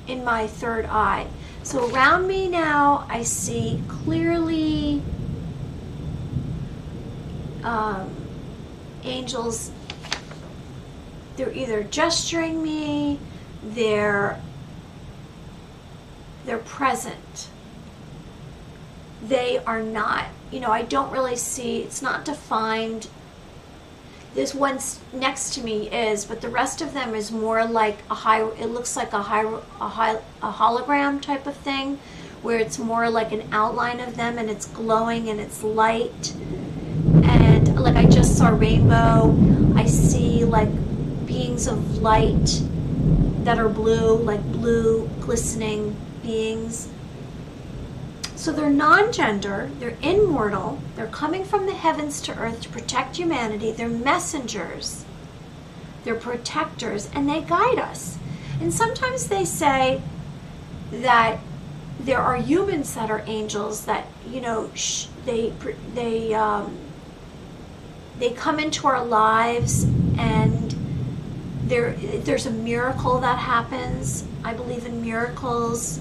in my third eye, so around me now, I see clearly angels. They're either gesturing me, they're present. They are not, I don't really see, it's not defined. This one next to me is, but the rest of them is more like it looks like a hologram type of thing, where it's more like an outline of them and it's glowing and it's light. And like I just saw rainbow, I see like beings of light that are blue, like blue glistening beings. So they're non-gender, they're immortal, they're coming from the heavens to earth to protect humanity, they're messengers, they're protectors, and they guide us. And sometimes they say that there are humans that are angels, that, they come into our lives and there's a miracle that happens. I believe in miracles,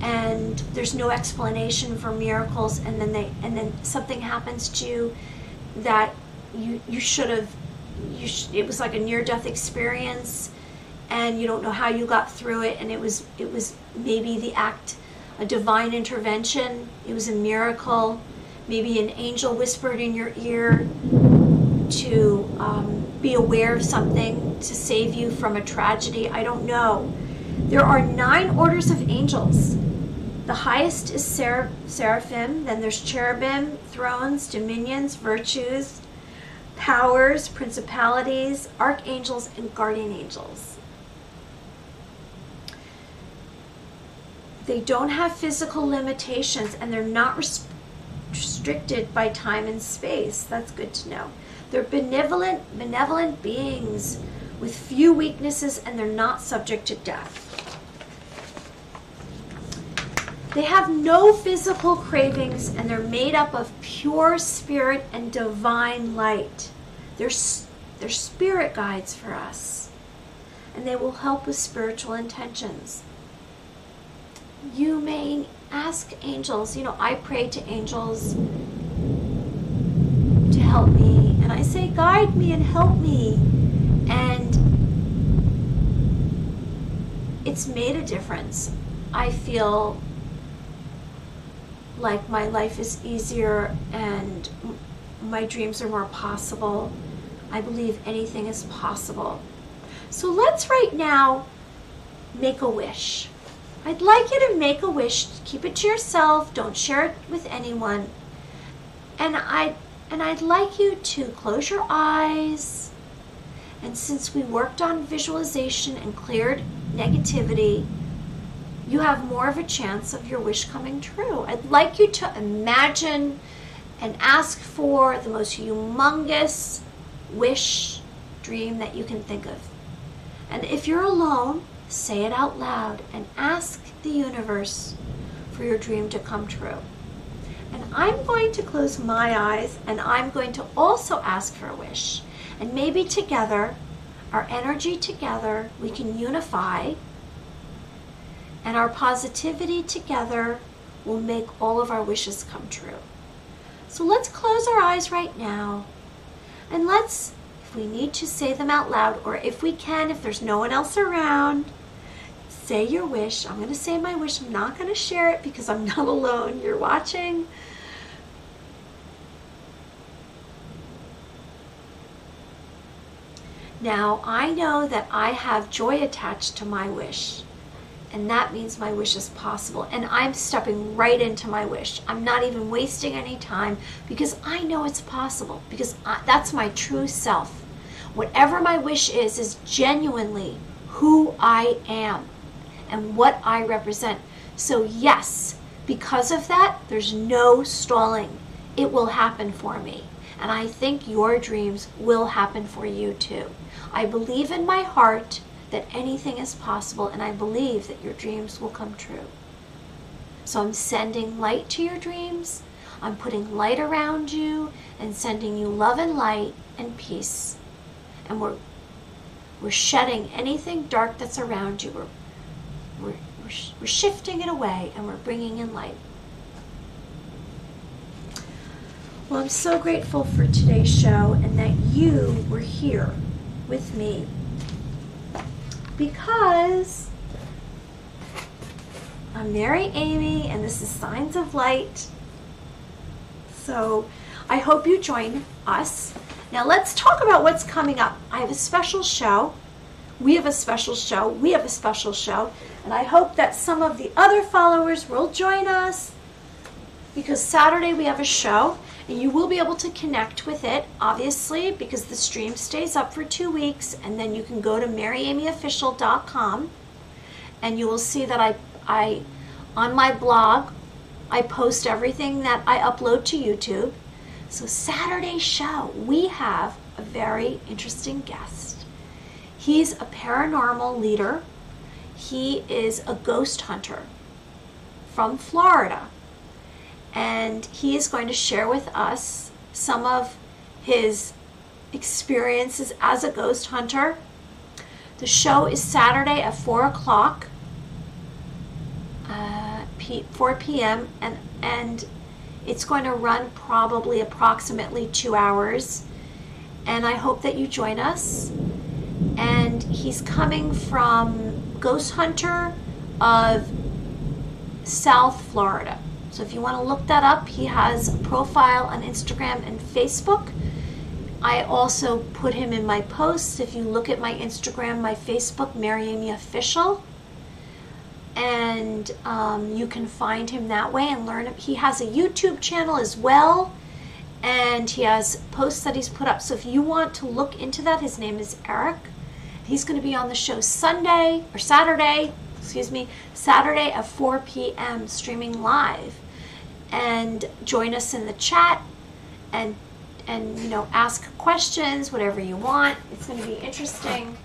and there's no explanation for miracles, and then something happens to you that you should have, it was like a near-death experience, and you don't know how you got through it, and it was maybe a divine intervention. It was a miracle. Maybe an angel whispered in your ear to be aware of something, to save you from a tragedy. I don't know. There are 9 orders of angels. The highest is seraphim, then there's cherubim, thrones, dominions, virtues, powers, principalities, archangels, and guardian angels. They don't have physical limitations, and they're not restricted by time and space. That's good to know. They're benevolent beings with few weaknesses, and they're not subject to death. They have no physical cravings, and they're made up of pure spirit and divine light. They're spirit guides for us, and they will help with spiritual intentions. You may ask angels, I pray to angels to help me, and I say, guide me and help me, and it's made a difference. I feel like my life is easier and my dreams are more possible. I believe anything is possible. So let's right now make a wish. I'd like you to make a wish. Keep it to yourself. Don't share it with anyone. And I'd like you to close your eyes And since we worked on visualization and cleared negativity, you have more of a chance of your wish coming true. I'd like you to imagine and ask for the most humongous wish, dream that you can think of. And if you're alone, say it out loud and ask the universe for your dream to come true. And I'm going to close my eyes, and I'm going to also ask for a wish. And maybe together, our energy together, we can unify, and our positivity together will make all of our wishes come true. So let's close our eyes right now, and let's, if we need to, say them out loud, or if we can, if there's no one else around, say your wish. I'm going to say my wish. I'm not going to share it because I'm not alone. You're watching. Now, I know that I have joy attached to my wish, and that means my wish is possible, and I'm stepping right into my wish. I'm not even wasting any time because I know it's possible, because that's my true self. Whatever my wish is genuinely who I am and what I represent. So yes, because of that, there's no stalling. It will happen for me. And I think your dreams will happen for you too. I believe in my heart that anything is possible, and I believe that your dreams will come true. So I'm sending light to your dreams. I'm putting light around you and sending you love and light and peace. And we're shedding anything dark that's around you. We're shifting it away, and we're bringing in light. Well, I'm so grateful for today's show and that you were here with me, because I'm Mary Amy and this is Signs of Light. So I hope you join us. Now let's talk about what's coming up. I have a special show. We have a special show. We have a special show. And I hope that some of the other followers will join us, because Saturday we have a show. And you will be able to connect with it, obviously, because the stream stays up for 2 weeks, and then you can go to maryamyofficial.com, and you will see that I on my blog, I post everything that I upload to YouTube. So Saturday's show, we have a very interesting guest. He's a paranormal leader. He is a ghost hunter from Florida. And he is going to share with us some of his experiences as a ghost hunter. The show is Saturday at 4 o'clock, 4 p.m. And it's going to run probably approximately 2 hours. And I hope that you join us. And he's coming from Ghost Hunter of South Florida. So if you want to look that up, he has a profile on Instagram and Facebook. I also put him in my posts. If you look at my Instagram, my Facebook, Mary Amy Official, and you can find him that way and learn. He has a YouTube channel as well, and he has posts that he's put up. So if you want to look into that, his name is Eric. He's going to be on the show Saturday at 4 p.m. streaming live. And join us in the chat and ask questions, whatever you want. It's going to be interesting.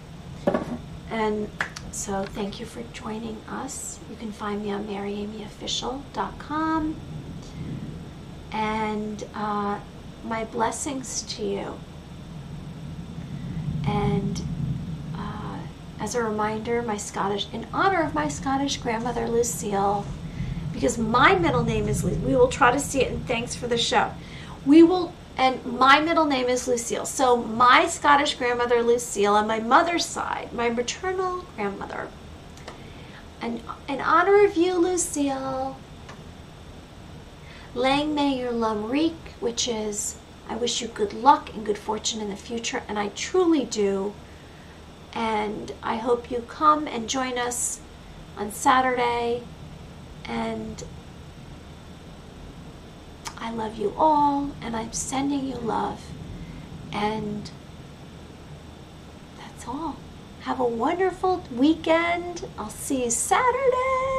And so thank you for joining us. You can find me on maryamyofficial.com. And my blessings to you. And as a reminder, in honor of my Scottish grandmother Lucille, because my middle name is Lucille. We will try to see it, and thanks for the show. And my middle name is Lucille. So my Scottish grandmother Lucille, on my mother's side, my maternal grandmother, and in honor of you, Lucille, Lang may your lum reek, which is, I wish you good luck and good fortune in the future, and I truly do. And I hope you come and join us on Saturday. And I love you all, and I'm sending you love. And that's all. Have a wonderful weekend. I'll see you Saturday.